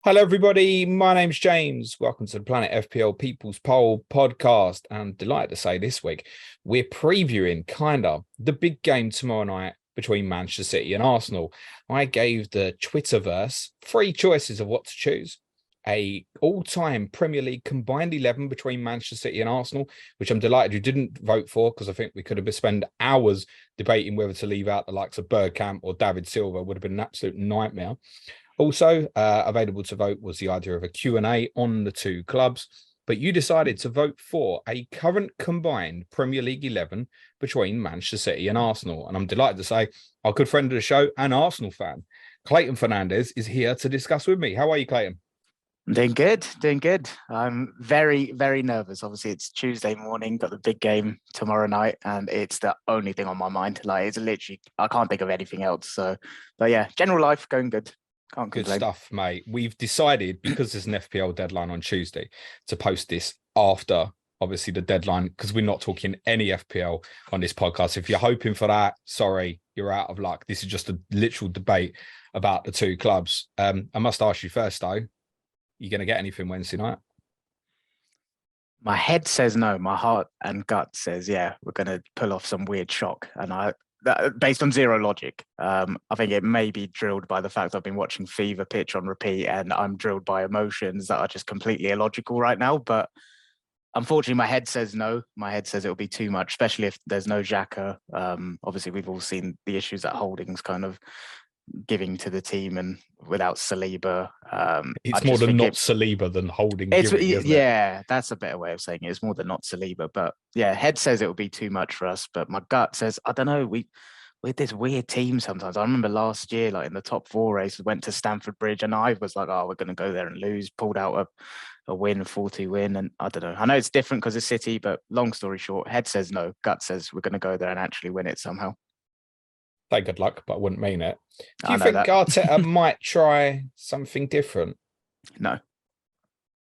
Hello, everybody. My name's James. Welcome to the Planet FPL People's Poll podcast. And I'm delighted to say this week we're previewing the big game tomorrow night between Manchester City and Arsenal. I gave the Twitterverse three choices of what to choose. A all-time Premier League combined 11 between Manchester City and Arsenal, which I'm delighted you didn't vote for because I think we could have spent hours debating whether to leave out the likes of Bergkamp or David Silva. Would have been an absolute nightmare. Also, available to vote was the idea of a Q&A on the two clubs, but you decided to vote for a current combined Premier League 11 between Manchester City and Arsenal. And I'm delighted to say our good friend of the show and Arsenal fan, Clayton Fernandes, is here to discuss with me. How are you, Clayton? I'm doing good, doing good. I'm very, very nervous. Obviously, it's Tuesday morning, got the big game tomorrow night, and it's the only thing on my mind. Like, it's literally, I can't think of anything else. So, but yeah, general life going good. Can't Good complain. stuff, mate. We've decided, because there's an FPL deadline on Tuesday, to post this after, obviously, the deadline, because we're not talking any FPL on this podcast. If you're hoping for that, sorry, you're out of luck. This is just a literal debate about the two clubs. I must ask you first, though, you going to get anything Wednesday night? My head says no. My heart and gut says, yeah, we're going to pull off some weird shock. And based on zero logic, I think it may be drilled by the fact I've been watching Fever Pitch on repeat, and I'm drilled by emotions that are just completely illogical right now. But unfortunately, my head says no. My head says it'll be too much, especially if there's no Xhaka. Obviously, we've all seen the issues that Holding's kind of giving to the team, and without Saliba, It's more than not Saliba than Holding it's giving, isn't it? Yeah, that's a better way of saying it. It's more than not Saliba, but yeah, head says it will be too much for us, but my gut says I don't know. We're this weird team sometimes. I remember last year, like in the top four race, we went to Stamford Bridge, and I was like, "Oh, we're going to go there and lose." Pulled out a win, 4-2 win, and I don't know. I know it's different because of City, but long story short, head says no, gut says we're going to go there and actually win it somehow. Say good luck, but I wouldn't mean it. Do I you know think that. Arteta might try something different? No.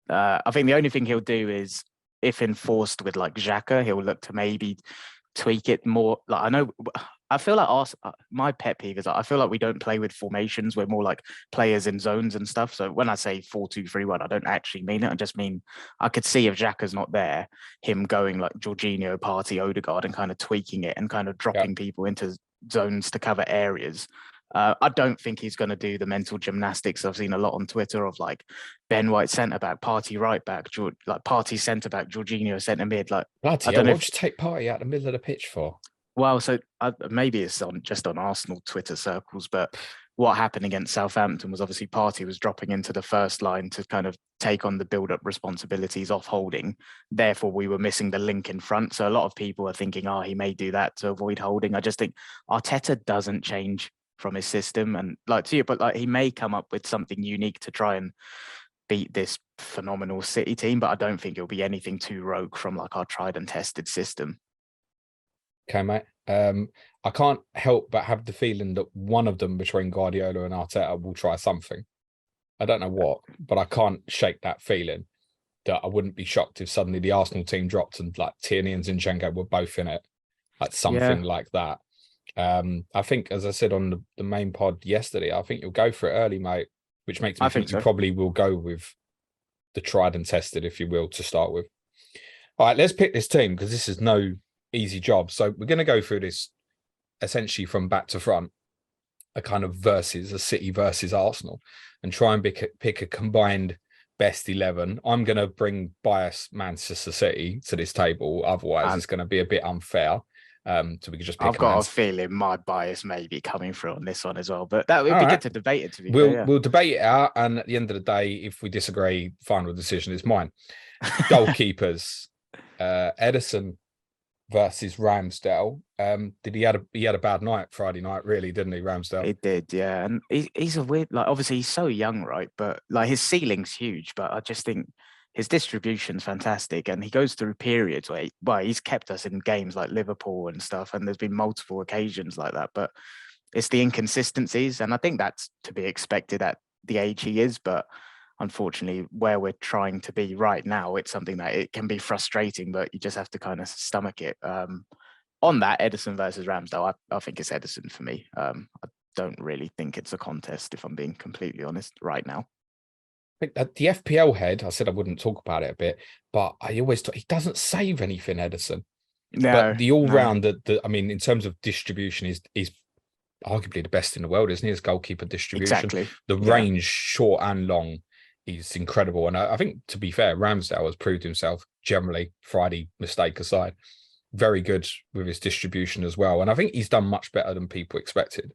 I think the only thing he'll do is, if enforced with like Xhaka, he'll look to maybe tweak it more. Like I feel like my pet peeve is I feel like we don't play with formations. We're more like players in zones and stuff. So when I say 4-2-3-1, I don't actually mean it. I just mean I could see if Xhaka's not there, him going like Jorginho, Partey, Odegaard, and kind of tweaking it and kind of dropping people into zones to cover areas. I don't think he's going to do the mental gymnastics I've seen a lot on Twitter of like Ben White centre back, Partey right back, like Partey centre back, Jorginho centre mid. Like, Bloody I hell, don't know what if would you take Partey out the middle of the pitch for? well, so maybe it's just on Arsenal Twitter circles, but what happened against Southampton was obviously Partey was dropping into the first line to kind of take on the build-up responsibilities off Holding. Therefore, we were missing the link in front. So a lot of people are thinking, oh, he may do that to avoid Holding. I just think Arteta doesn't change from his system, and like to you, but like he may come up with something unique to try and beat this phenomenal City team, but I don't think it'll be anything too rogue from like our tried and tested system. Okay, mate. I can't help but have the feeling that one of them between Guardiola and Arteta will try something. I don't know what, but I can't shake that feeling that I wouldn't be shocked if suddenly the Arsenal team dropped and like Tierney and Zinchenko were both in it, like something like that. I think, as I said on the main pod yesterday, I think you'll go for it early, mate, which makes me think you probably will go with the tried and tested, if you will, to start with. All right, let's pick this team because this is no easy job. So we're going to go through this essentially from back to front, a kind of a City versus Arsenal, and try and pick a combined best 11. I'm going to bring bias Manchester City to this table. Otherwise, it's going to be a bit unfair. So we could just pick I've got a feeling my bias may be coming through on this one as well, but that would be good to debate it. To be fair, we'll debate it out, and at the end of the day, if we disagree, final decision is mine. Goalkeepers, Ederson versus Ramsdale. He had a bad night Friday night, really, didn't he, Ramsdale? He did, yeah. And he's a weird, like, obviously he's so young, right? But like his ceiling's huge, but I just think his distribution's fantastic, and he goes through periods where he's kept us in games like Liverpool and stuff, and there's been multiple occasions like that. But it's the inconsistencies, and I think that's to be expected at the age he is. But unfortunately, where we're trying to be right now, it's something that it can be frustrating, but you just have to kind of stomach it. On that, Ederson versus Ramsdale, I think it's Ederson for me. I don't really think it's a contest, if I'm being completely honest, right now. think at the FPL head, I said I wouldn't talk about it a bit, but I always thought he doesn't save anything, Ederson. No, But the all no, round, I mean, in terms of distribution, is arguably the best in the world, isn't he? His goalkeeper distribution, exactly. the Yeah, range, short and long, is incredible. And I think, to be fair, Ramsdale has proved himself generally, Friday mistake aside, very good with his distribution as well. And I think he's done much better than people expected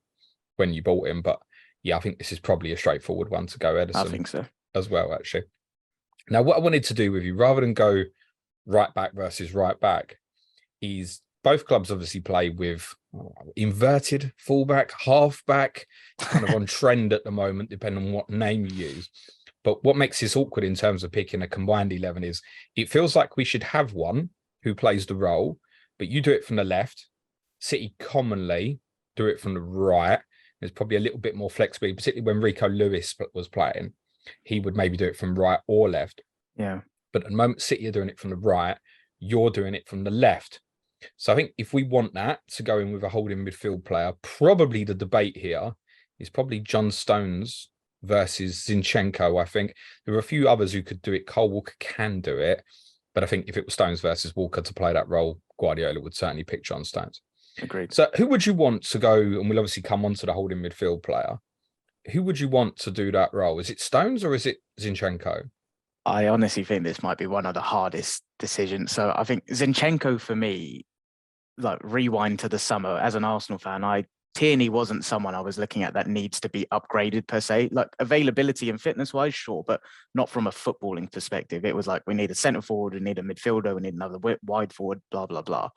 when you bought him. But yeah, I think this is probably a straightforward one to go I Ederson think so. as well, actually. Now, what I wanted to do with you, rather than go right back versus right back, is both clubs obviously play with inverted fullback, halfback, kind of on trend at the moment, depending on what name you use. But what makes this awkward in terms of picking a combined 11 is it feels like we should have one who plays the role, but you do it from the left. City commonly do it from the right. There's probably a little bit more flexibility, particularly when Rico Lewis was playing. He would maybe do it from right or left. Yeah. But at the moment, City are doing it from the right. You're doing it from the left. So I think if we want that to go in with a holding midfield player, probably the debate here is probably John Stones versus Zinchenko. I think there are a few others who could do it. Cole Walker can do it. But I think if it was Stones versus Walker to play that role, Guardiola would certainly pick John Stones. Agreed. So who would you want to go, and we'll obviously come on to the holding midfield player. Who would you want to do that role? Is it Stones or is it Zinchenko? I honestly think this might be one of the hardest decisions. So I think Zinchenko for me, like rewind to the summer as an Arsenal fan, Tierney wasn't someone I was looking at that needs to be upgraded per se. Like availability and fitness wise, sure, but not from a footballing perspective. It was like we need a centre forward, we need a midfielder, we need another wide forward, blah blah blah.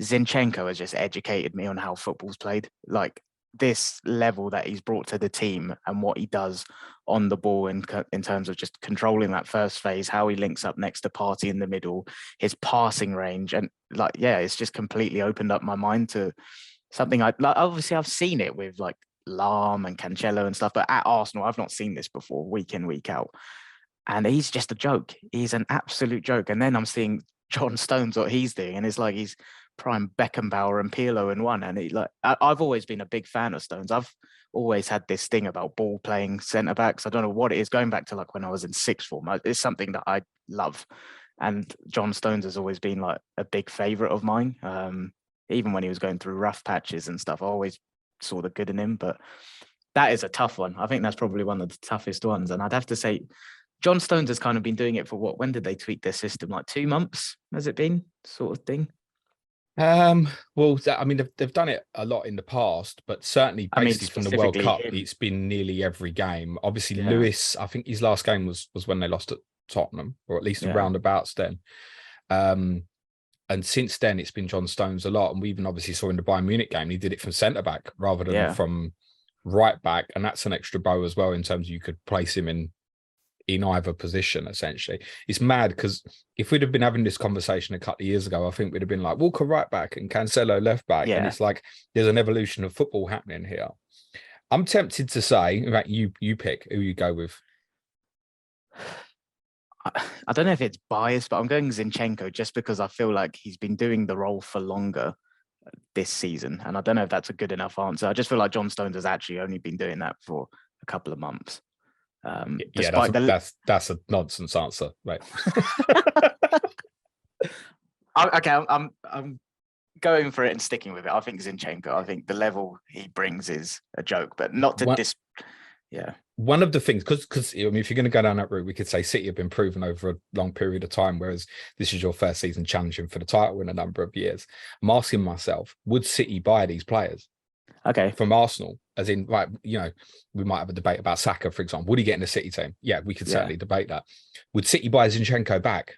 Zinchenko has just educated me on how football's played. Like this level that he's brought to the team and what he does on the ball in terms of just controlling that first phase, how he links up next to Partey in the middle, his passing range, and like it's just completely opened up my mind to something obviously I've seen it with like Lahm and Cancelo and stuff, but at Arsenal I've not seen this before week in, week out. And he's just a joke. He's an absolute joke. And then I'm seeing John Stones, what he's doing, and it's like he's prime Beckenbauer and Pirlo in one. And I've always been a big fan of Stones. I've always had this thing about ball playing centre backs. I don't know what it is, going back to like when I was in sixth form. It's something that I love. And John Stones has always been like a big favourite of mine. Even when he was going through rough patches and stuff, I always saw the good in him. But that is a tough one. I think that's probably one of the toughest ones. And I'd have to say, John Stones has kind of been doing it for what? When did they tweak their system? Like 2 months, has it been, sort of thing? Well, I mean, they've done it a lot in the past, but certainly basically from the World Cup, it's been nearly every game. Obviously, Lewis, I think his last game was when they lost at Tottenham, or at least roundabouts then. And since then, it's been John Stones a lot. And we even obviously saw in the Bayern Munich game, he did it from centre back rather than from right back. And that's an extra bow as well in terms of you could place him in either position, essentially. It's mad because if we'd have been having this conversation a couple of years ago, I think we'd have been like Walker right back and Cancelo left back. And it's like there's an evolution of football happening here. I'm tempted to say, in fact, you pick who you go with. I don't know if it's biased, but I'm going Zinchenko just because I feel like he's been doing the role for longer this season. And I don't know if that's a good enough answer. I just feel like John Stones has actually only been doing that for a couple of months. That's a nonsense answer, right? Okay, I'm going for it and sticking with it. I think Zinchenko. I think the level he brings is a joke, but not to One of the things, because I mean, if you're going to go down that route, we could say City have been proven over a long period of time, whereas this is your first season challenging for the title in a number of years. I'm asking myself, would City buy these players? Okay. From Arsenal, as in, like, we might have a debate about Saka, for example. Would he get in the City team? Yeah, we could certainly debate that. Would City buy Zinchenko back?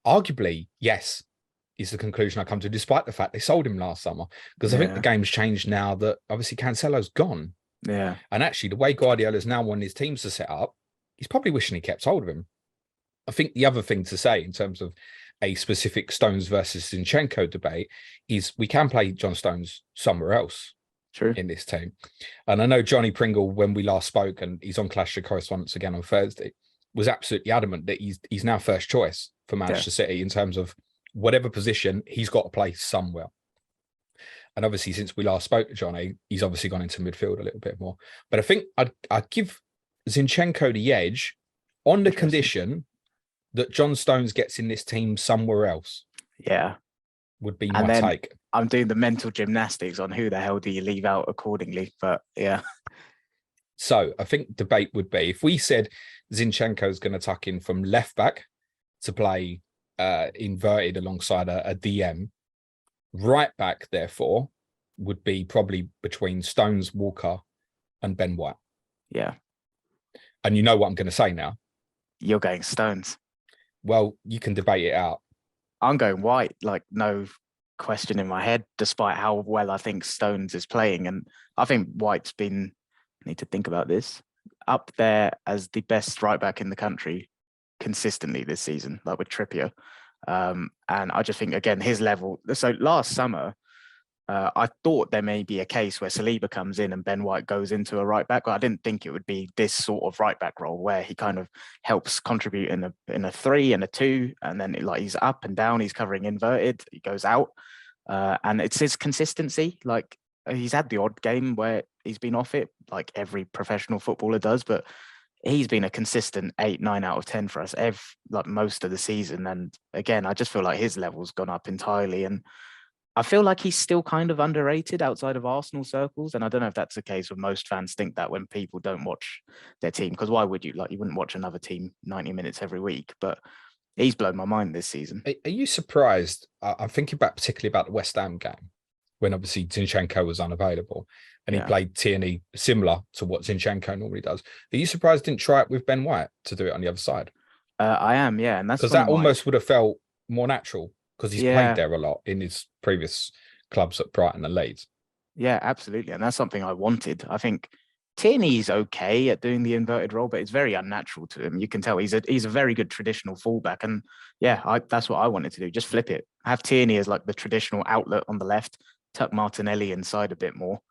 Arguably, yes, is the conclusion I come to, despite the fact they sold him last summer. Because I think the game's changed now that obviously Cancelo's gone. Yeah. And actually, the way Guardiola's now wanting his teams to set up, he's probably wishing he kept hold of him. I think the other thing to say in terms of a specific Stones versus Zinchenko debate is we can play John Stones somewhere else in this team. And I know Johnny Pringle, when we last spoke, and he's on Clash of Correspondence again on Thursday, was absolutely adamant that he's now first choice for Manchester City in terms of whatever position he's got to play somewhere. And obviously, since we last spoke to Johnny, he's obviously gone into midfield a little bit more. But I think I'd give Zinchenko the edge on the condition that John Stones gets in this team somewhere else. Yeah. Would be And my then take. I'm doing the mental gymnastics on who the hell do you leave out accordingly. But yeah. So I think debate would be if we said Zinchenko is going to tuck in from left back to play inverted alongside a DM, right back, therefore, would be probably between Stones, Walker, and Ben White. Yeah. And you know what I'm going to say now. You're going Stones. Well, you can debate it out. I'm going White, like no question in my head, despite how well I think Stones is playing. And I think White's been, I need to think about this, up there as the best right back in the country consistently this season, like with Trippier. And I just think, again, his level. So last summer, I thought there may be a case where Saliba comes in and Ben White goes into a right back, but I didn't think it would be this sort of right back role where he kind of helps contribute in a 3 and a 2, and then like he's up and down, he's covering inverted, he goes out, and it's his consistency. Like he's had the odd game where he's been off it, like every professional footballer does, but he's been a consistent 8, 9 out of 10 for us like most of the season. And again, I just feel like his level's gone up entirely, and I feel like he's still kind of underrated outside of Arsenal circles. And I don't know if that's the case when most fans think that when people don't watch their team, because why would you? Like, you wouldn't watch another team 90 minutes every week, but he's blown my mind this season. Are you surprised? I'm thinking particularly about the West Ham game when obviously Zinchenko was unavailable and he played Tierney similar to what Zinchenko normally does. Are you surprised he didn't try it with Ben White to do it on the other side? I am, yeah. And that's because that almost would have felt more natural because he's played there a lot in his previous clubs at Brighton and Leeds. Yeah, absolutely. And that's something I wanted. I think Tierney's okay at doing the inverted role, but it's very unnatural to him. You can tell he's a very good traditional fullback. And yeah, that's what I wanted to do. Just flip it. Have Tierney as like the traditional outlet on the left, tuck Martinelli inside a bit more,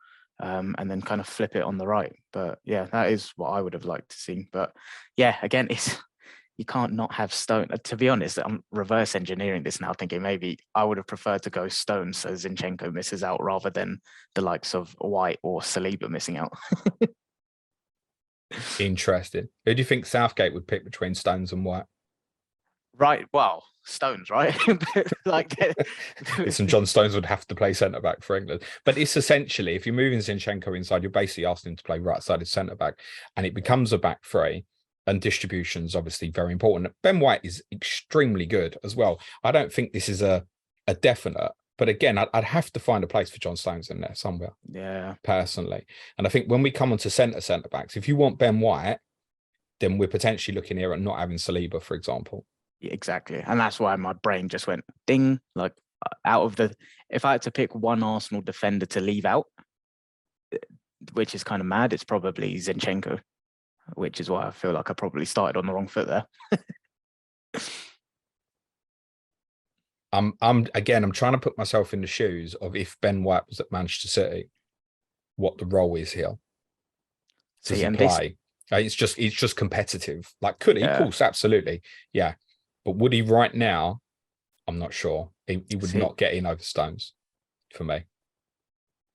and then kind of flip it on the right. But yeah, that is what I would have liked to see. But yeah, again, you can't not have Stone. To be honest, I'm reverse engineering this now, thinking maybe I would have preferred to go Stones so Zinchenko misses out rather than the likes of White or Saliba missing out. Interesting. Who do you think Southgate would pick between Stones and White? Right. Well, Stones, right? Like, Listen, John Stones would have to play centre back for England. But it's essentially, if you're moving Zinchenko inside, you're basically asking him to play right-sided centre back, and it becomes a back three. And distribution's obviously very important. Ben White is extremely good as well. I don't think this is a definite, but again, I'd have to find a place for John Stones in there somewhere. Yeah, personally. And I think when we come on to centre backs, if you want Ben White, then we're potentially looking here at not having Saliba, for example. Yeah, exactly. And that's why my brain just went ding. Like if I had to pick one Arsenal defender to leave out, which is kind of mad, it's probably Zinchenko. Which is why I feel like I probably started on the wrong foot there. I'm trying to put myself in the shoes of if Ben White was at Manchester City, what the role is here. Does he play? It's just competitive. Like, could he? Of course, absolutely. Yeah. But would he right now? I'm not sure. He would not get in over Stones for me.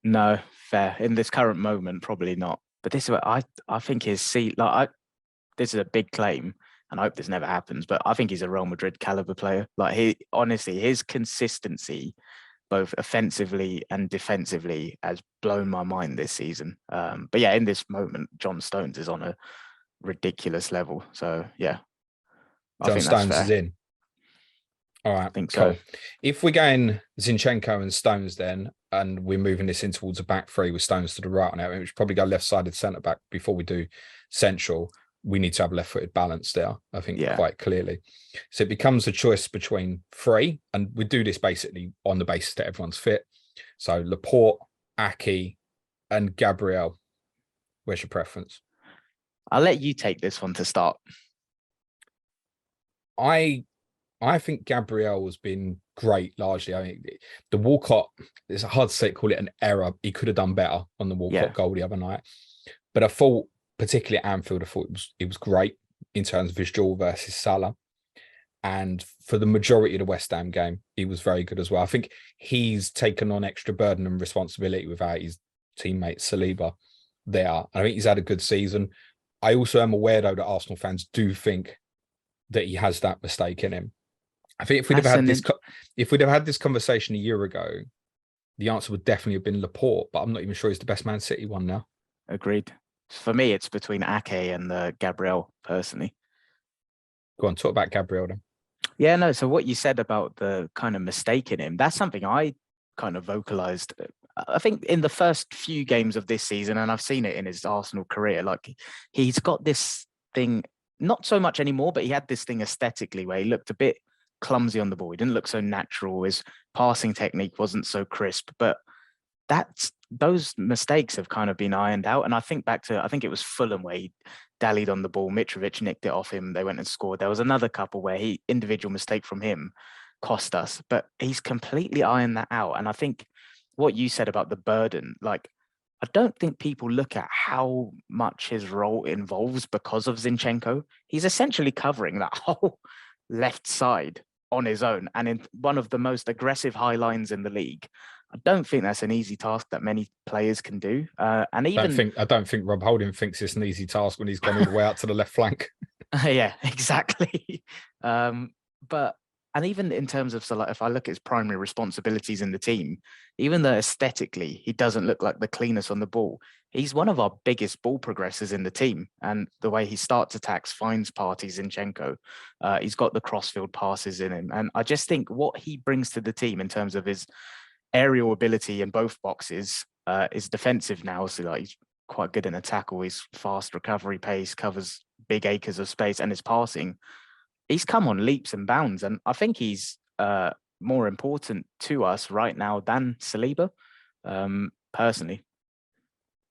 No, fair. In this current moment, probably not. But this is what I think his seat, this is a big claim, and I hope this never happens, but I think he's a Real Madrid caliber player. Like, honestly, his consistency, both offensively and defensively, has blown my mind this season. But yeah, in this moment, John Stones is on a ridiculous level. So yeah, John Stones is in. All right, I think cool. So. If we're going Zinchenko and Stones then, and we're moving this in towards a back three with Stones to the right on it, we should probably go left-sided centre-back before we do central. We need to have left-footed balance there, I think, quite clearly. So it becomes a choice between three, and we do this basically on the basis that everyone's fit. So Laporte, Aki, and Gabriel. Where's your preference? I'll let you take this one to start. I think Gabriel has been great largely. I mean, the Walcott, it's hard to say, call it an error. He could have done better on the Walcott goal the other night. But I thought, particularly at Anfield, I thought it was great in terms of his duel versus Salah. And for the majority of the West Ham game, he was very good as well. I think he's taken on extra burden and responsibility without his teammate Saliba there. I think he's had a good season. I also am aware, though, that Arsenal fans do think that he has that mistake in him. I think if we'd have had this conversation a year ago, the answer would definitely have been Laporte, but I'm not even sure he's the best Man City one now. Agreed. For me, it's between Ake and Gabriel, personally. Go on, talk about Gabriel then. Yeah, no. So what you said about the kind of mistake in him, that's something I kind of vocalized. I think in the first few games of this season, and I've seen it in his Arsenal career, like he's got this thing, not so much anymore, but he had this thing aesthetically where he looked a bit clumsy on the ball. He didn't look so natural. His passing technique wasn't so crisp, but those mistakes have kind of been ironed out. And I think back to, I think it was Fulham where he dallied on the ball. Mitrovic nicked it off him. They went and scored. There was another couple where individual mistake from him cost us, but he's completely ironed that out. And I think what you said about the burden, like, I don't think people look at how much his role involves because of Zinchenko. He's essentially covering that whole left side on his own and in one of the most aggressive high lines in the league. I don't think that's an easy task that many players can do. And even I don't think Rob Holding thinks it's an easy task when he's gone all the way out to the left flank. Yeah, exactly. But even in terms of, so like, if I look at his primary responsibilities in the team, even though aesthetically he doesn't look like the cleanest on the ball, he's one of our biggest ball progressors in the team. And the way he starts attacks, finds parties, Zinchenko, he's got the crossfield passes in him. And I just think what he brings to the team in terms of his aerial ability in both boxes is defensive now. So like he's quite good in a tackle. He's fast recovery pace, covers big acres of space, and his passing, he's come on leaps and bounds. And I think he's more important to us right now than Saliba, personally.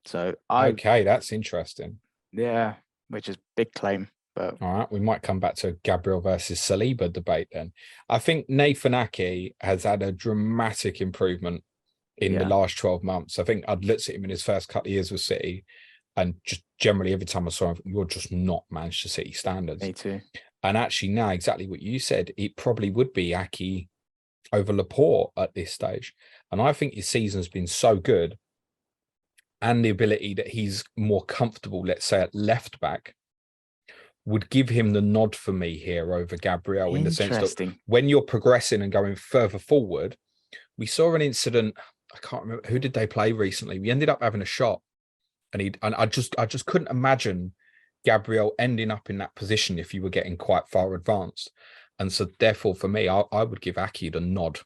So okay, that's interesting. Yeah, which is big claim. But all right, we might come back to Gabriel versus Saliba debate then. I think Nathan Ake has had a dramatic improvement in the last 12 months. I think I'd looked at him in his first couple of years with City, and just generally every time I saw him, you're just not Manchester City standards. Me too. And actually now, exactly what you said, it probably would be Ake over Laporte at this stage. And I think his season's been so good, and the ability that he's more comfortable, let's say, at left back, would give him the nod for me here over Gabriel, in the sense that when you're progressing and going further forward, we saw an incident. I can't remember, who did they play recently? We ended up having a shot, and I just couldn't imagine Gabriel ending up in that position if you were getting quite far advanced. And so therefore for me, I would give Ake the nod.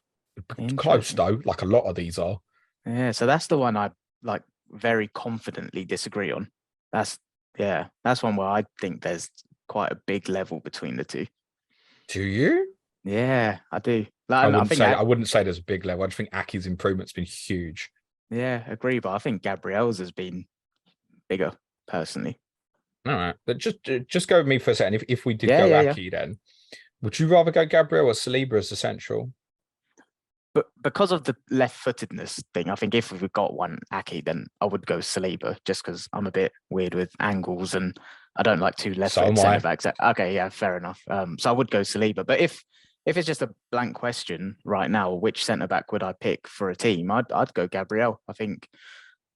Close though, like a lot of these are. Yeah, so that's the one I like very confidently disagree on. That's one where I think there's quite a big level between the two. Do you? Yeah, I do. Like, I wouldn't say there's a big level. I just think Ake's improvement's been huge. Yeah, agree. But I think Gabriel's has been bigger, personally. All right, but just go with me for a second. If we did go Ake, then would you rather go Gabriel or Saliba as the central? But because of the left-footedness thing, I think if we've got one Ake, then I would go Saliba, just because I'm a bit weird with angles and I don't like two left-footed centre backs. Okay, yeah, fair enough. So I would go Saliba. But if it's just a blank question right now, which centre back would I pick for a team? I'd go Gabriel. I think,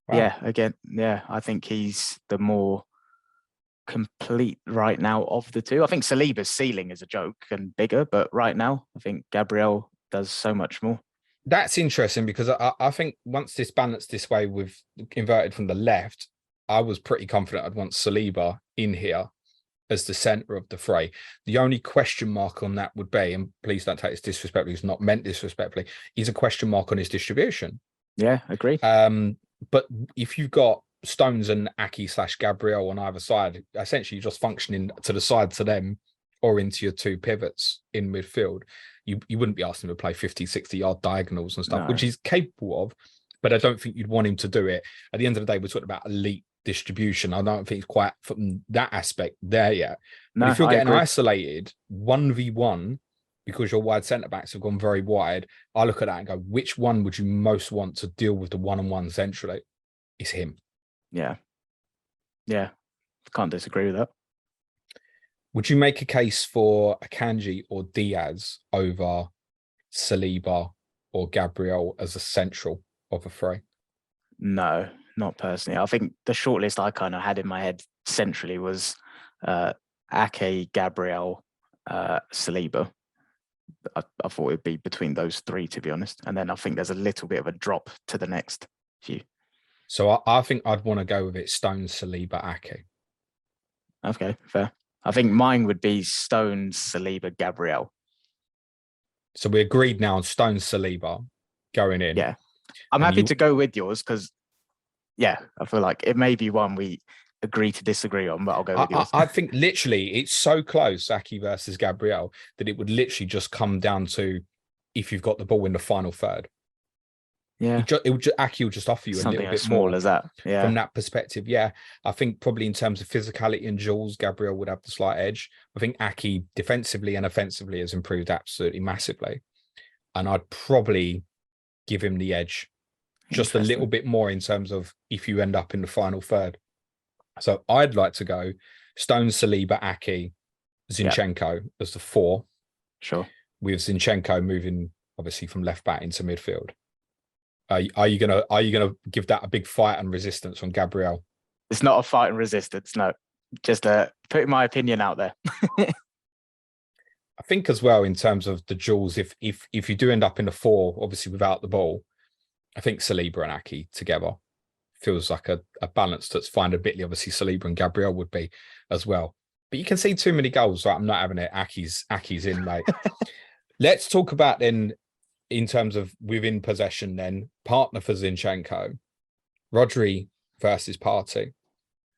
I think he's the more complete right now of the two. I think Saliba's ceiling is a joke and bigger, but right now I think Gabriel does so much more. That's interesting, because I think once this balanced this way with inverted from the left, I was pretty confident I'd want Saliba in here as the centre of the fray. The only question mark on that would be, and please don't take this disrespectfully, it's not meant disrespectfully, is a question mark on his distribution. Yeah, agreed. But if you've got Stones and Ake/Gabriel on either side, essentially just functioning to the side to them or into your two pivots in midfield, you wouldn't be asking him to play 50, 60-yard diagonals and stuff, which he's capable of, but I don't think you'd want him to do it. At the end of the day, we're talking about elite distribution. I don't think he's quite from that aspect there yet. But if you're getting isolated 1v1 because your wide centre-backs have gone very wide, I look at that and go, which one would you most want to deal with the one-on-one centrally? It's him. Yeah. Can't disagree with that. Would you make a case for Akanji or Diaz over Saliba or Gabriel as a central of a fray? No, not personally. I think the shortlist I kind of had in my head centrally was Ake, Gabriel, Saliba. I thought it'd be between those three, to be honest. And then I think there's a little bit of a drop to the next few. So I think I'd want to go with it Stones, Saliba, Ake. Okay, fair. I think mine would be Stones, Saliba, Gabriel. So we agreed now on Stones, Saliba going in. Yeah. I'm happy to go with yours because, yeah, I feel like it may be one we agree to disagree on, but I'll go with yours. I think literally it's so close, Ake versus Gabriel, that it would literally just come down to if you've got the ball in the final third. Yeah, Ake will just offer you something a little bit small more as that. Yeah, from that perspective. Yeah, I think probably in terms of physicality and duels, Gabriel would have the slight edge. I think Ake defensively and offensively has improved absolutely massively, and I'd probably give him the edge just a little bit more in terms of if you end up in the final third. So I'd like to go Stones, Saliba, Ake, Zinchenko as the 4. Sure. With Zinchenko moving obviously from left back into midfield. Are you gonna give that a big fight and resistance on Gabriel? It's not a fight and resistance, no. Just putting my opinion out there. I think as well in terms of the duels, if you do end up in the 4, obviously without the ball, I think Saliba and Ake together feels like a balance that's fine. Admittedly, obviously Saliba and Gabriel would be as well. But you can see too many goals. Right? I'm not having it. Ake's in, mate. Let's talk about then in terms of within possession then, partner for Zinchenko, Rodri versus Partey.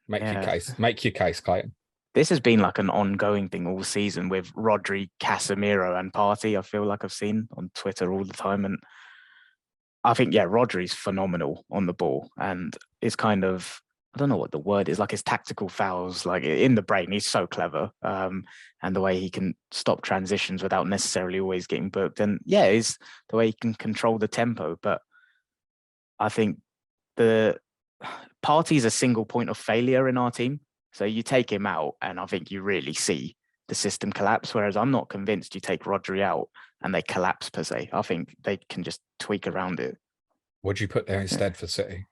Make your case, Clayton. This has been like an ongoing thing all season with Rodri, Casemiro and Partey. I feel like I've seen on Twitter all the time. And I think, Rodri's phenomenal on the ball. And it's kind of, I don't know what the word is, like his tactical fouls, like in the brain, he's so clever. And the way he can stop transitions without necessarily always getting booked. And is the way he can control the tempo. But I think the Partey's a single point of failure in our team. So you take him out and I think you really see the system collapse. Whereas I'm not convinced you take Rodri out and they collapse per se. I think they can just tweak around it. What do you put there instead for City?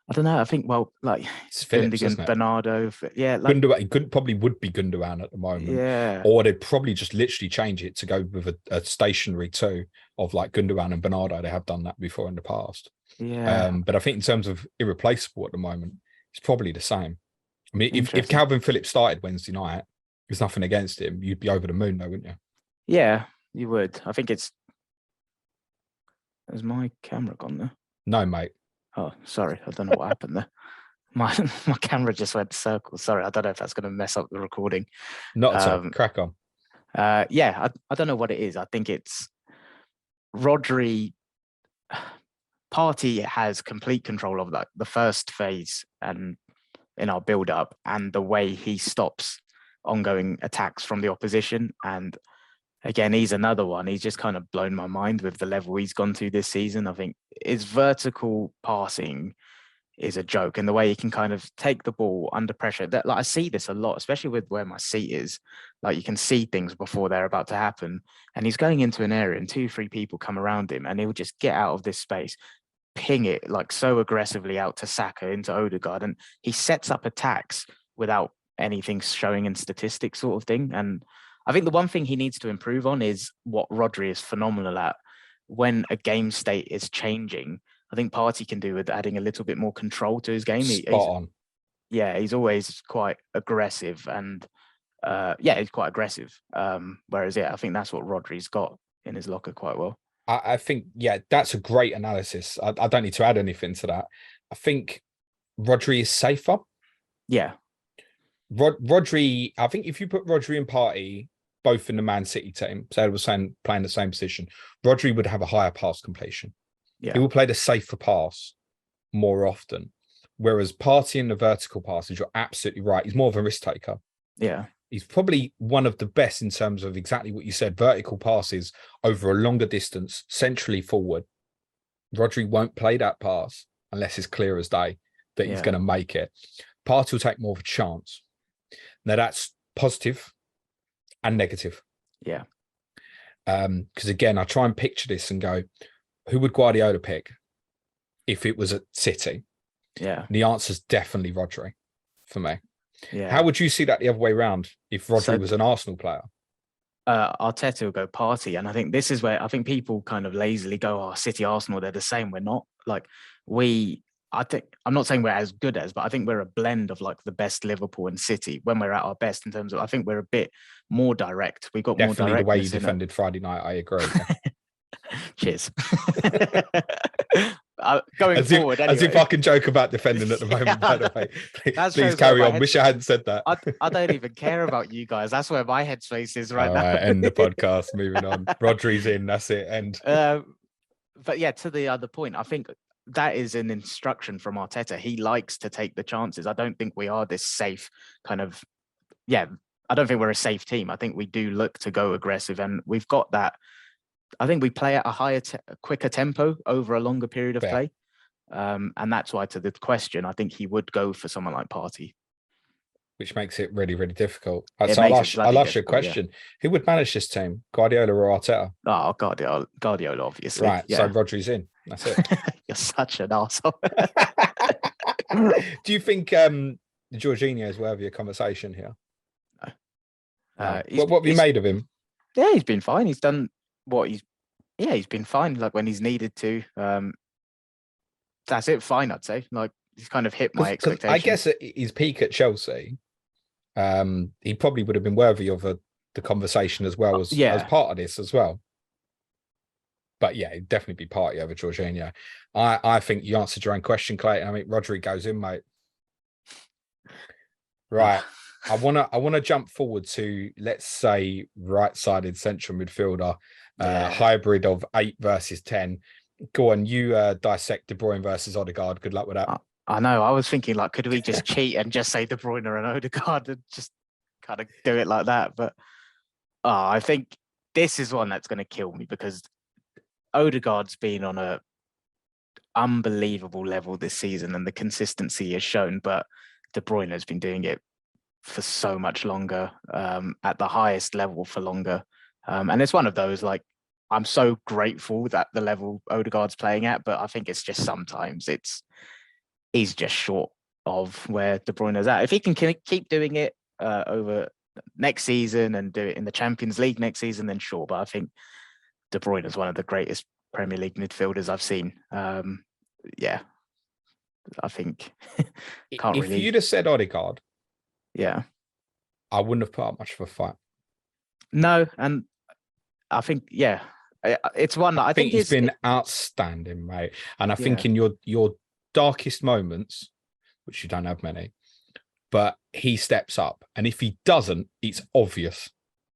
I don't know. I think, like Gundogan, Bernardo. Gundogan probably would be Gundogan at the moment. Yeah. Or they'd probably just literally change it to go with a stationary 2 of like Gundogan and Bernardo. They have done that before in the past. Yeah. But I think in terms of irreplaceable at the moment, it's probably the same. I mean, if Calvin Phillips started Wednesday night, there's nothing against him. You'd be over the moon though, wouldn't you? Yeah, you would. I think it's... Has my camera gone there? No, mate. Oh, sorry. I don't know what happened there. My camera just went circles. Sorry, I don't know if that's going to mess up the recording. Not at all. Crack on. I don't know what it is. I think it's Rodri. Partey has complete control of that, the first phase and in our build-up and the way he stops ongoing attacks from the opposition. And again, he's another one. He's just kind of blown my mind with the level he's gone to this season. I think his vertical passing is a joke, and the way he can kind of take the ball under pressure. That, like, I see this a lot, especially with where my seat is. Like, you can see things before they're about to happen, and he's going into an area, and 2-3 people come around him, and he'll just get out of this space, ping it like so aggressively out to Saka into Odegaard, and he sets up attacks without anything showing in statistics, sort of thing. And I think the one thing he needs to improve on is what Rodri is phenomenal at. When a game state is changing, I think Partey can do with adding a little bit more control to his game. Spot on. Yeah, he's always quite aggressive and he's quite aggressive. Whereas, I think that's what Rodri's got in his locker quite well. I think, that's a great analysis. I don't need to add anything to that. I think Rodri is safer. Yeah. Rodri, I think if you put Rodri and Partey both in the Man City team, so I was saying playing the same position, Rodri would have a higher pass completion. Yeah. He will play the safer pass more often. Whereas Partey in the vertical passes, you're absolutely right. He's more of a risk taker. Yeah. He's probably one of the best in terms of exactly what you said, vertical passes over a longer distance, centrally forward. Rodri won't play that pass unless it's clear as day that he's going to make it. Partey will take more of a chance. Now, that's positive and negative. Yeah. Because again, I try and picture this and go, who would Guardiola pick if it was at City? Yeah. And the answer is definitely Rodri for me. Yeah. How would you see that the other way around if Rodri So- was an Arsenal player? Arteta will go party, and I think this is where I think people kind of lazily go, "Oh, City, Arsenal, they're the same." We're not. Like I think I'm not saying we're as good as, but I think we're a blend of like the best Liverpool and City when we're at our best in terms of. I think we're a bit more direct. We've got Definitely more the way you directness in it. defended Friday night. I agree. Cheers. Going forward, as if anyway. I can joke about defending at the moment. Yeah, by the way, that please shows carry where my on. Wish I hadn't said that. I don't even care about you guys. That's where my headspace is right All now. right, end the podcast. Moving on. Rodri's in. That's it. End. But yeah, to the other point, I think that is an instruction from Arteta. He likes to take the chances. I don't think we are this safe kind of. Yeah, I don't think we're a safe team. I think we do look to go aggressive, and we've got that. I think we play at a higher, quicker tempo over a longer period of play. And that's why, to the question, I think he would go for someone like Partey. Which makes it really, really difficult. It So makes I'll ask you a difficult, question. Who would manage this team? Guardiola or Arteta? Oh, Guardiola, obviously. Right, Yeah. so Rodri's in. That's it. You're such an arsehole. Do you think Jorginho is worthy of conversation here? No. What have you made of him? Yeah, he's been fine. He's done what he's been fine, like when he's needed to. That's it, fine, I'd say. Like, he's kind of hit my expectations. I guess at his peak at Chelsea, he probably would have been worthy of the conversation as well as part of this as well. But yeah, it'd definitely be Partey over Jorginho. I think you answered your own question, Clayton. I mean, Rodri goes in, mate. Right. I wanna jump forward to, let's say, right-sided central midfielder, hybrid of 8 versus 10. Go on, you dissect De Bruyne versus Odegaard. Good luck with that. I know. I was thinking, like, could we just cheat and just say De Bruyne and Odegaard and just kind of do it like that? But I think this is one that's going to kill me, because Odegaard's been on a unbelievable level this season, and the consistency is shown. But De Bruyne has been doing it for so much longer, at the highest level for longer. And it's one of those, like, I'm so grateful that the level Odegaard's playing at, but I think it's just sometimes he's just short of where De Bruyne is at. If he can keep doing it over next season and do it in the Champions League next season, then sure. But I think De Bruyne is one of the greatest Premier League midfielders I've seen. Yeah, I think if you'd have said Odegaard, I wouldn't have put up much of a fight. No, and I think it's one that I think he's been outstanding, mate. And I think in your darkest moments, which you don't have many, but he steps up, and if he doesn't, it's obvious.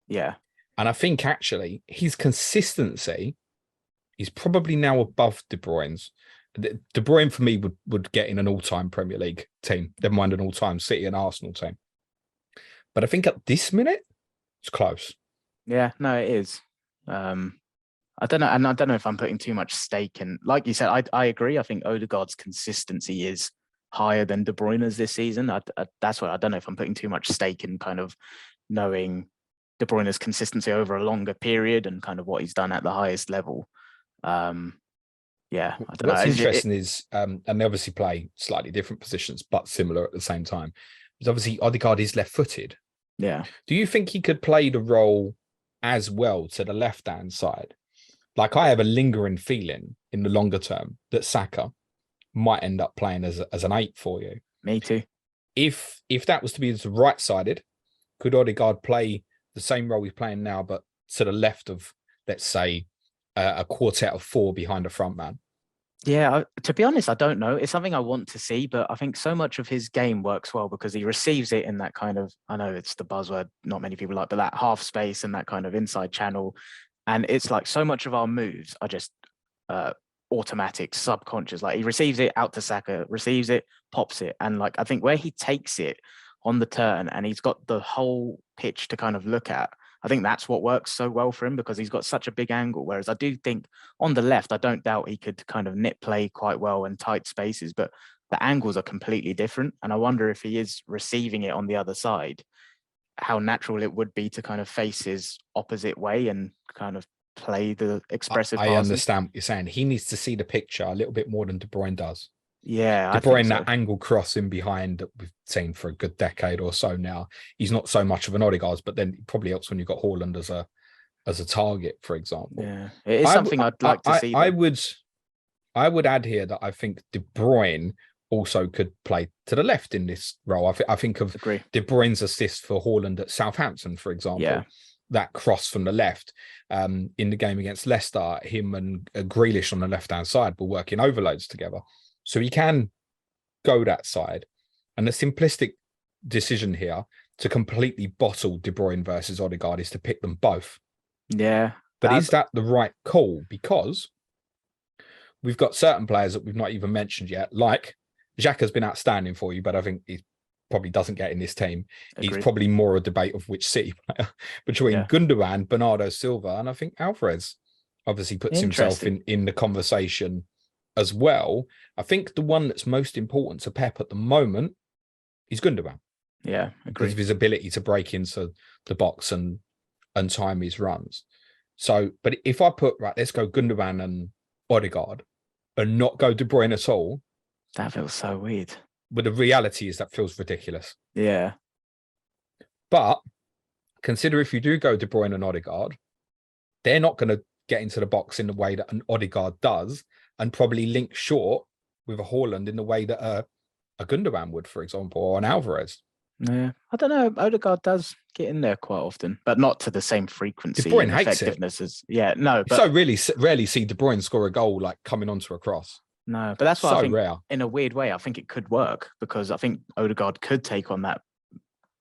Yeah. And I think actually his consistency is probably now above De Bruyne's. De Bruyne for me would get in an all-time Premier League team, never mind an all-time City and Arsenal team. But I think at this minute, it's close. Yeah, no, it is. I don't know, and I don't know if I'm putting too much stake in. Like you said, I agree. I think Odegaard's consistency is higher than De Bruyne's this season. That's what I don't know if I'm putting too much stake in kind of knowing De Bruyne's consistency over a longer period and kind of what he's done at the highest level. I don't know. What's interesting is, and they obviously play slightly different positions, but similar at the same time. Because obviously Odegaard is left-footed. Yeah. Do you think he could play the role as well to the left-hand side? Like, I have a lingering feeling in the longer term that Saka might end up playing as an 8 for you. Me too. If that was to be right-sided, could Odegaard play the same role he's playing now, but to the left of, let's say, a quartet of 4 behind a front man? Yeah, to be honest, I don't know. It's something I want to see, but I think so much of his game works well because he receives it in that kind of, I know it's the buzzword not many people like, but that half space and that kind of inside channel. And it's like so much of our moves are just automatic, subconscious. Like, he receives it out to Saka, receives it, pops it. And like, I think where he takes it on the turn and he's got the whole pitch to kind of look at, I think that's what works so well for him because he's got such a big angle. Whereas I do think on the left, I don't doubt he could kind of nip play quite well in tight spaces, but the angles are completely different. And I wonder if he is receiving it on the other side, how natural it would be to kind of face his opposite way and kind of play the expressive passes. I understand what you're saying. He needs to see the picture a little bit more than De Bruyne does. Yeah, De I think Bruyne, so. that angle cross in behind that we've seen for a good decade or so now. He's not so much of an Odegaard, but then it probably helps when you've got Haaland as a target, for example. Yeah, it is something I'd like to see. I would add here that I think De Bruyne also could play to the left in this role. I think of Agree. De Bruyne's assist for Haaland at Southampton, for example. Yeah. That cross from the left in the game against Leicester, him and Grealish on the left-hand side were working overloads together. So he can go that side. And the simplistic decision here to completely bottle De Bruyne versus Odegaard is to pick them both. Yeah. But is that the right call? Because we've got certain players that we've not even mentioned yet, like Xhaka's been outstanding for you, but I think he probably doesn't get in this team. Agreed. He's probably more a debate of which City player between Gundogan, Bernardo Silva, and I think Alvarez obviously puts himself in the conversation as well. I think the one that's most important to Pep at the moment is Gundogan. Yeah, because of his ability to break into the box and time his runs. So, but if I put, right, let's go Gundogan and Odegaard and not go De Bruyne at all. That feels so weird. But the reality is that feels ridiculous. Yeah. But consider if you do go De Bruyne and Odegaard, they're not going to get into the box in the way that an Odegaard does and probably link short with a Haaland in the way that a Gundogan would, for example, or an Alvarez. Yeah, I don't know. Odegaard does get in there quite often, but not to the same frequency. De Bruyne and hates effectiveness as no. But so rarely see De Bruyne score a goal like coming onto a cross. No, but that's why so I think, rare. In a weird way, I think it could work because I think Odegaard could take on that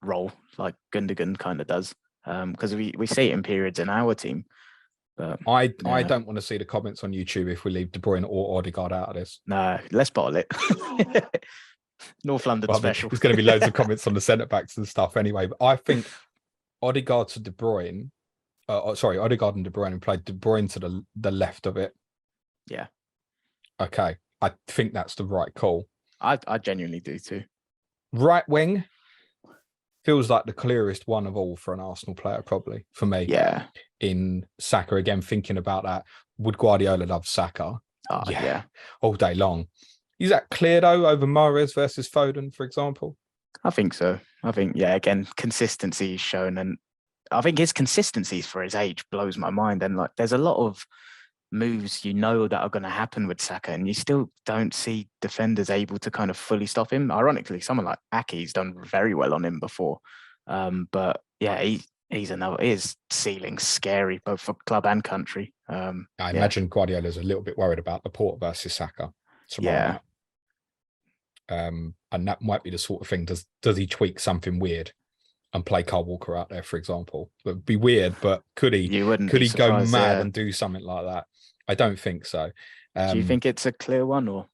role like Gundogan kind of does. Because we see it in periods in our team. But I don't want to see the comments on YouTube if we leave De Bruyne or Odegaard out of this. No, let's bottle it. North London special. There's going to be loads of comments on the centre backs and stuff anyway. But I think Odegaard to De Bruyne, Odegaard and De Bruyne, and played De Bruyne to the left of it. Yeah. Okay, I think that's the right call. I genuinely do too. Right wing feels like the clearest one of all for an Arsenal player, probably for me. Yeah. In Saka, again, thinking about that, would Guardiola love Saka? Oh, yeah, all day long. Is that clear though over Mahrez versus Foden, for example? I think so. I think, again, consistency is shown, and I think his consistency for his age blows my mind. And like, there's a lot of moves that are going to happen with Saka, and you still don't see defenders able to kind of fully stop him. Ironically, someone like Aki's done very well on him before, but yeah, his ceiling scary both for club and country. I imagine Guardiola's a little bit worried about Laporte versus Saka tomorrow night. And that might be the sort of thing. Does he tweak something weird and play Kyle Walker out there, for example? It would be weird, but could he? Could he go mad and do something like that? I don't think so. Do you think it's a clear one, or?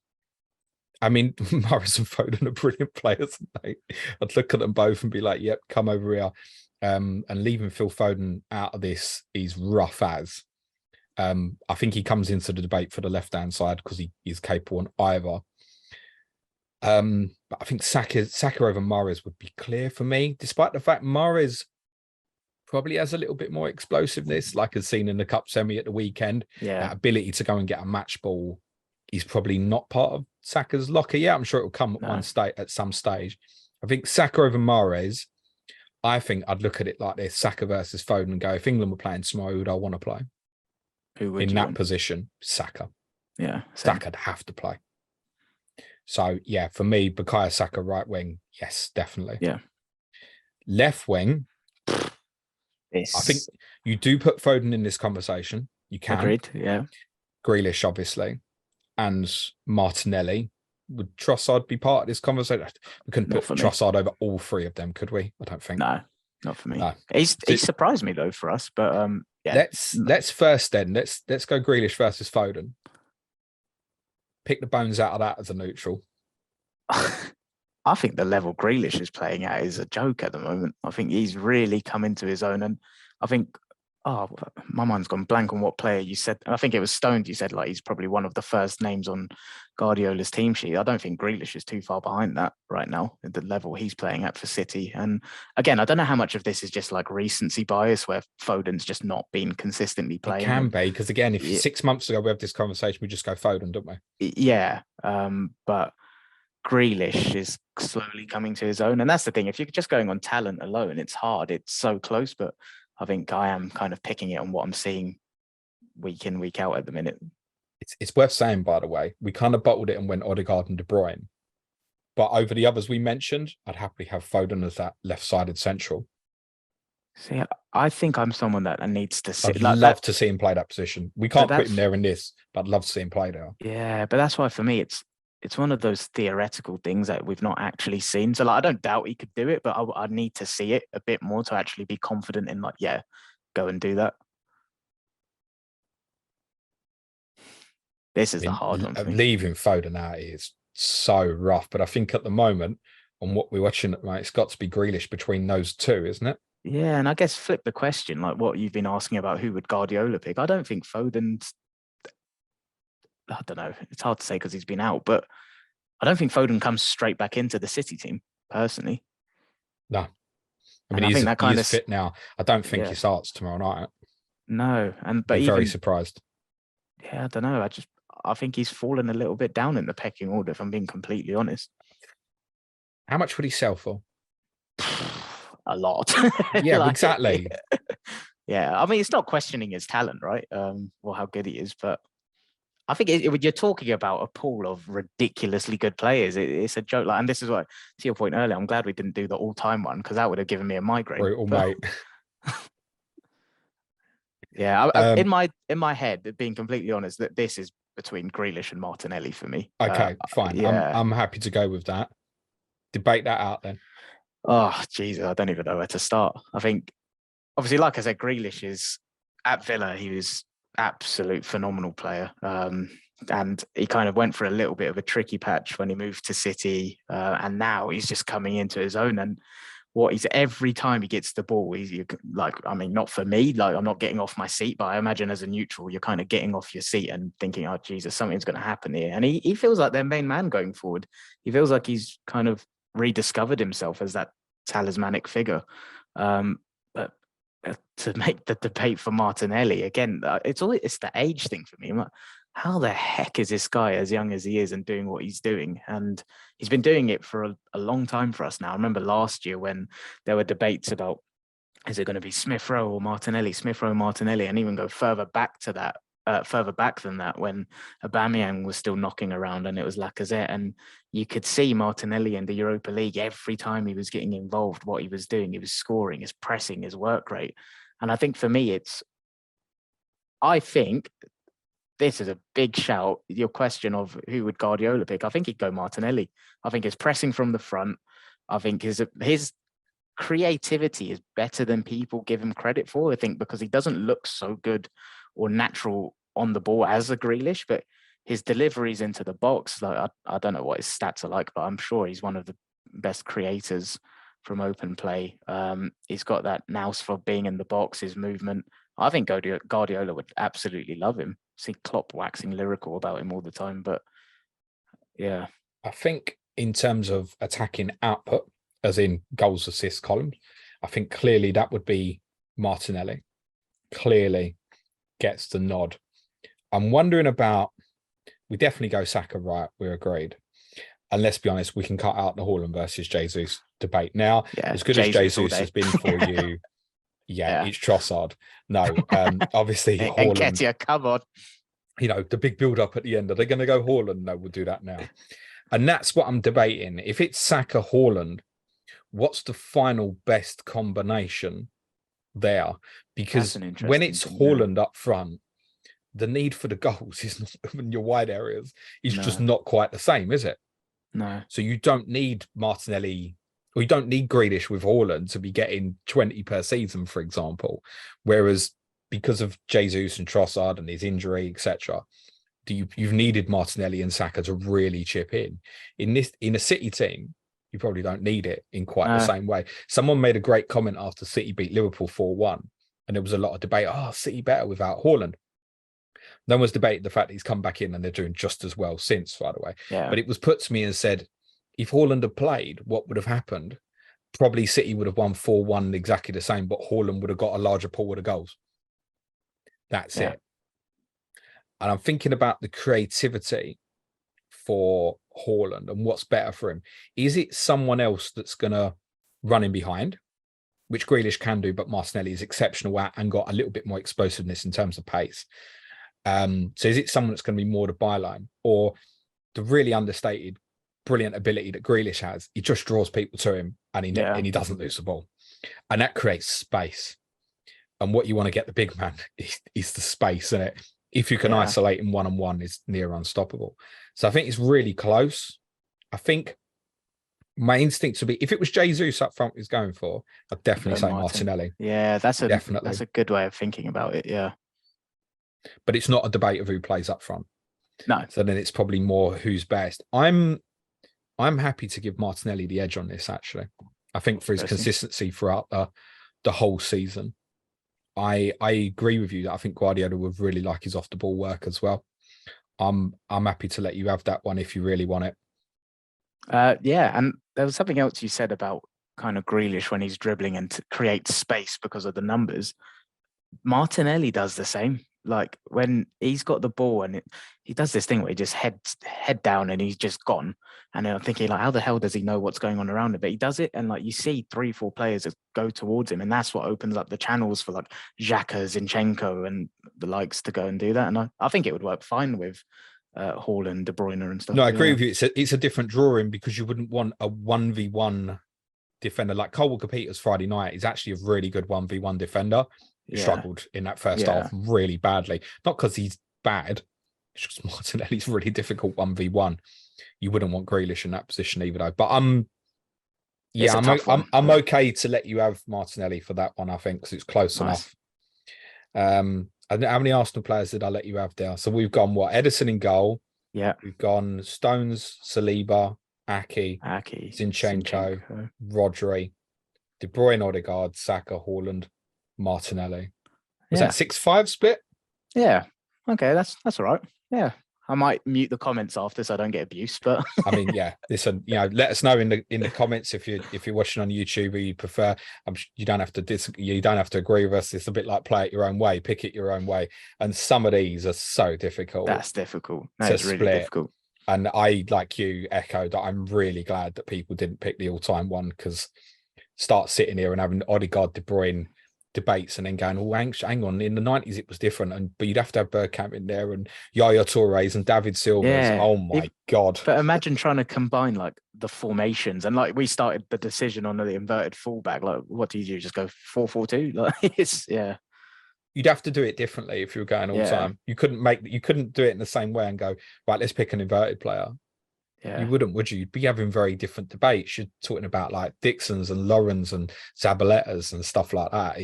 I mean, Mahrez and Foden are brilliant players. I'd look at them both and be like, "Yep, come over here." And leaving Phil Foden out of this is rough as. I think he comes into the debate for the left-hand side because he is capable on either. But I think Saka over Mahrez would be clear for me, despite the fact Mahrez probably has a little bit more explosiveness, like as seen in the Cup semi at the weekend. Yeah. That ability to go and get a match ball is probably not part of Saka's locker. Yeah, I'm sure it will come at some stage. I think Saka over Mahrez, I think I'd look at it like this: Saka versus Foden, and go, if England were playing tomorrow, who would I want to play? Who would in that position? Saka. Yeah. Saka'd have to play. So yeah, for me, Bukayo Saka right wing, yes, definitely. Yeah. Left wing, I think you do put Foden in this conversation. You can. Agreed, yeah. Grealish, obviously, and Martinelli. Would Trossard be part of this conversation? We couldn't put Trossard over all three of them, could we? I don't think. No, not for me. No. He's surprised me though for us, but yeah. Let's first then let's go Grealish versus Foden. Pick the bones out of that as a neutral. I think the level Grealish is playing at is a joke at the moment. I think he's really come into his own, and I think, my mind's gone blank on what player you said. I think it was Stones. You said like he's probably one of the first names on Guardiola's team sheet. I don't think Grealish is too far behind that right now at the level he's playing at for City. And again, I don't know how much of this is just like recency bias where Foden's just not been consistently playing. It can be, because again, if 6 months ago we have this conversation, we just go Foden, don't we? Yeah, but Grealish is slowly coming to his own. And that's the thing. If you're just going on talent alone, it's hard. It's so close. But I think I am kind of picking it on what I'm seeing week in, week out at the minute. It's worth saying, by the way, we kind of bottled it and went Odegaard and De Bruyne. But over the others we mentioned, I'd happily have Foden as that left-sided central. See, I think I'm someone that needs to see. I'd love to see him play that position. We can't put him there in this, but I'd love to see him play there. Yeah, but that's why for me it's one of those theoretical things that we've not actually seen. So like, I don't doubt he could do it, but I need to see it a bit more to actually be confident in like, yeah, go and do that. This is the hard one. Leaving Foden out is so rough, but I think at the moment, on what we're watching, it's got to be Grealish between those two, isn't it? Yeah, and I guess flip the question, like what you've been asking about, who would Guardiola pick? I don't think Foden's. I don't know. It's hard to say because he's been out, but I don't think Foden comes straight back into the City team, personally. No. I mean, he's fit now. I don't think he starts tomorrow night. No, but I'm very surprised. Yeah, I don't know. I think he's fallen a little bit down in the pecking order, if I'm being completely honest. How much would he sell for? A lot. Yeah, like, exactly. Yeah, I mean, it's not questioning his talent, right? Or how good he is, but I think you're talking about a pool of ridiculously good players. It's a joke. Like, and this is what, to your point earlier, I'm glad we didn't do the all-time one because that would have given me a migraine. Brutal, mate. Yeah, in my head, being completely honest, that this is between Grealish and Martinelli for me. Okay, fine. Yeah. I'm happy to go with that. Debate that out then. Oh, Jesus, I don't even know where to start. I think, obviously, like I said, Grealish is at Villa. He was absolute phenomenal player. And he kind of went for a little bit of a tricky patch when he moved to City. And now he's just coming into his own. And every time he gets the ball, he's like, I mean, not for me, like I'm not getting off my seat, but I imagine as a neutral, you're kind of getting off your seat and thinking, oh, Jesus, something's going to happen here. And he feels like their main man going forward. He feels like he's kind of rediscovered himself as that talismanic figure. But to make the debate for Martinelli, again, it's the age thing for me. I'm like, how the heck is this guy as young as he is and doing what he's doing? And he's been doing it for a long time for us now. I remember last year when there were debates about, is it going to be Smith Rowe or Martinelli, and even go further back than that when Aubameyang was still knocking around and it was Lacazette. And you could see Martinelli in the Europa League every time he was getting involved, what he was doing. He was scoring, his pressing, his work rate. And I think for me, I think this is a big shout. Your question of who would Guardiola pick? I think he'd go Martinelli. I think his pressing from the front. I think his creativity is better than people give him credit for. I think because he doesn't look so good or natural on the ball as a Grealish, but his deliveries into the box, like I don't know what his stats are like, but I'm sure he's one of the best creators from open play. He's got that nous for being in the box, his movement. I think Guardiola would absolutely love him. See Klopp waxing lyrical about him all the time, but yeah. I think in terms of attacking output, as in goals, assists, columns, I think clearly that would be Martinelli. Clearly gets the nod. I'm wondering about, we definitely go Saka, right? We're agreed. And let's be honest, we can cut out the Haaland versus Jesus debate. Now, as good as Jesus has been for you, it's Trossard. No, obviously Haaland. Nketiah, come on. You know, the big build-up at the end. Are they going to go Haaland? No, we'll do that now. And that's what I'm debating. If it's Saka, Haaland, what's the final best combination there? Because when it's Haaland up front, the need for the goals is not in your wide areas. Is just not quite the same, is it? No. So you don't need Martinelli, or you don't need Grealish with Haaland to be getting 20 per season, for example. Whereas because of Jesus and Trossard and his injury, etc., you've needed Martinelli and Saka to really chip in. In a City team, you probably don't need it in quite the same way. Someone made a great comment after City beat Liverpool 4-1, and there was a lot of debate. City better without Haaland. No one's debated the fact that he's come back in and they're doing just as well since, by the way. Yeah. But it was put to me and said, if Haaland had played, what would have happened? Probably City would have won 4-1 exactly the same, but Haaland would have got a larger pool of goals. That's it. And I'm thinking about the creativity for Haaland and what's better for him? Is it someone else that's going to run in behind, which Grealish can do, but Martinelli is exceptional at and got a little bit more explosiveness in terms of pace? So is it someone that's going to be more the byline, or the really understated, brilliant ability that Grealish has? He just draws people to him and he doesn't lose the ball. And that creates space. And what you want to get the big man is the space in it. If you can isolate him one-on-one, is near unstoppable. So I think it's really close. I think my instinct would be, if it was Jesus up front he's going for, I'd definitely say Martinelli. Yeah, that's a good way of thinking about it. Yeah. But it's not a debate of who plays up front. No. So then it's probably more who's best. I'm happy to give Martinelli the edge on this, actually. I think for his consistency throughout the whole season. I agree with you that I think Guardiola would really like his off the ball work as well. I'm happy to let you have that one if you really want it. Yeah, and there was something else you said about kind of Grealish when he's dribbling and creates space because of the numbers. Martinelli does the same. Like when he's got the ball and he does this thing where he just head down and he's just gone. And I'm thinking, like, how the hell does he know what's going on around him? But he does it, and like you see 3-4 players that go towards him, and that's what opens up the channels for like Xhaka, Zinchenko, and the likes to go and do that. And I think it would work fine with Haaland, De Bruyne, and stuff. No, I agree with you. It's a different drawing because you wouldn't want a 1v1 defender like Cole Walker-Peters Friday night. He's actually a really good 1v1 defender. He struggled in that first half really badly. Not because he's bad. It's just Martinelli's really difficult 1v1. You wouldn't want Grealish in that position either, though. But I'm okay to let you have Martinelli for that one, I think, because it's close enough. How many Arsenal players did I let you have there? So we've gone Edison in goal. Yeah. We've gone Stones, Saliba, Aki, Zinchenko, Rodri, De Bruyne, Odegaard, Saka, Haaland, Martinelli. Was that 6-5 split? Yeah. Okay, that's all right. Yeah. I might mute the comments after so I don't get abuse, but I mean, listen, let us know in the comments if you're watching on YouTube or you prefer. You don't have to agree with us. It's a bit like play it your own way, pick it your own way. And some of these are so difficult. That's difficult. That's really difficult. And I, like you, echo that I'm really glad that people didn't pick the all-time one, because start sitting here and having Odegaard, De Bruyne debates and then going, oh, hang on, in the 90s it was different, but you'd have to have Bergkamp in there and Yaya Tourés and David Silva's. Oh my God. But imagine trying to combine like the formations, and like we started the decision on the inverted fullback. Like, what do you do? Just go 4-4-2? Like, it's you'd have to do it differently if you were going all time. You couldn't do it in the same way and go, right, let's pick an inverted player. You wouldn't, would you? You'd be having very different debates. You're talking about like Dixons and Lawrence and Zabalettas and stuff like that.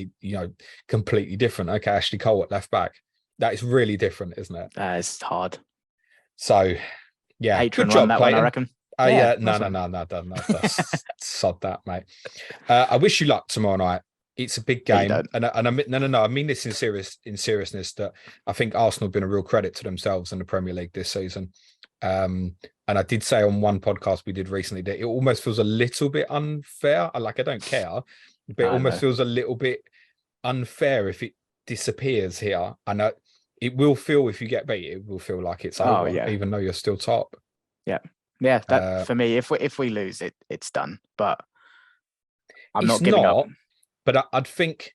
Completely different. Okay, Ashley Cole at left back. That is really different, isn't it? It's hard. So, yeah. Good job, that Clayton. One, I reckon. No. Sod that, mate. I wish you luck tomorrow night. It's a big game, and I mean this in seriousness. That I think Arsenal have been a real credit to themselves in the Premier League this season. And I did say on one podcast we did recently that it almost feels a little bit unfair. I don't care, but it almost feels a little bit unfair if it disappears here. And it will feel, if you get beat, it will feel like it's over, even though you're still top. Yeah. That for me, if we lose it, it's done. But I'm not giving up. But I'd think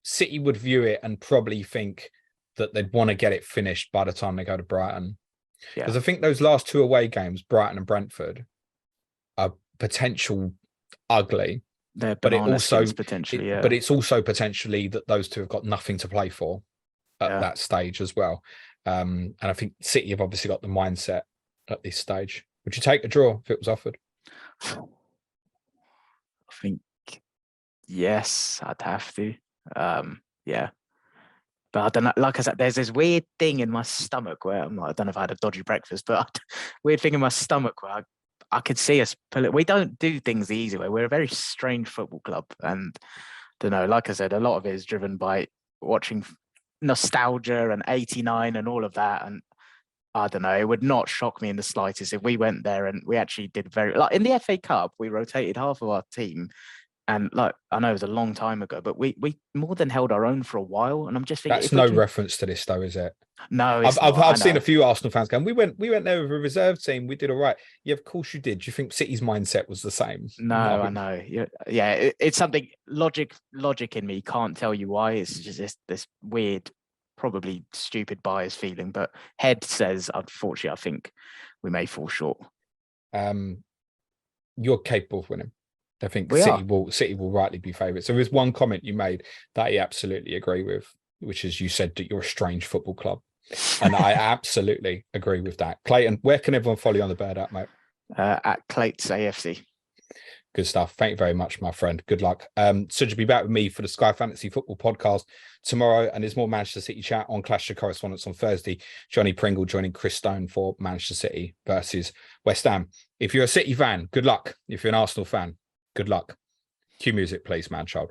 City would view it and probably think that they'd want to get it finished by the time they go to Brighton. Because I think those last two away games, Brighton and Brentford, are potential ugly. But it also potentially, but it's also potentially that those two have got nothing to play for at that stage as well. And I think City have obviously got the mindset at this stage. Would you take a draw if it was offered? I think yes, I'd have to. But I don't know, like I said, there's this weird thing in my stomach where I'm like, I don't know if I had a dodgy breakfast, but weird thing in my stomach where I could see us pull it. We don't do things the easy way. We're a very strange football club. And I don't know, like I said, a lot of it is driven by watching nostalgia and 89 and all of that. And I don't know, it would not shock me in the slightest if we went there and we actually did like in the FA Cup, we rotated half of our team And like, I know it was a long time ago, but we more than held our own for a while. And I'm just thinking, That's if we no can, reference to this, though, is it? no, it's not. I've I seen know. a few Arsenal fans going, we went there with a reserve team. We did all right. Yeah, of course you did. Do you think City's mindset was the same? No, I know. Yeah, it's something logic in me can't tell you why. It's just this weird, probably stupid bias feeling. But head says, unfortunately, I think we may fall short. You're capable of winning. I think We City are. will rightly be favourites. So there's one comment you made that I absolutely agree with, which is you said that you're a strange football club. And I absolutely agree with that. Clayton, where can everyone follow you on the bird app, mate? At Clayton AFC. Good stuff. Thank you very much, my friend. Good luck. So you'll be back with me for the Sky Fantasy Football podcast tomorrow, and there's more Manchester City chat on Clash of Correspondence on Thursday. Johnny Pringle joining Chris Stone for Manchester City versus West Ham. If you're a City fan, good luck. If you're an Arsenal fan, good luck. Cue music, please, man child.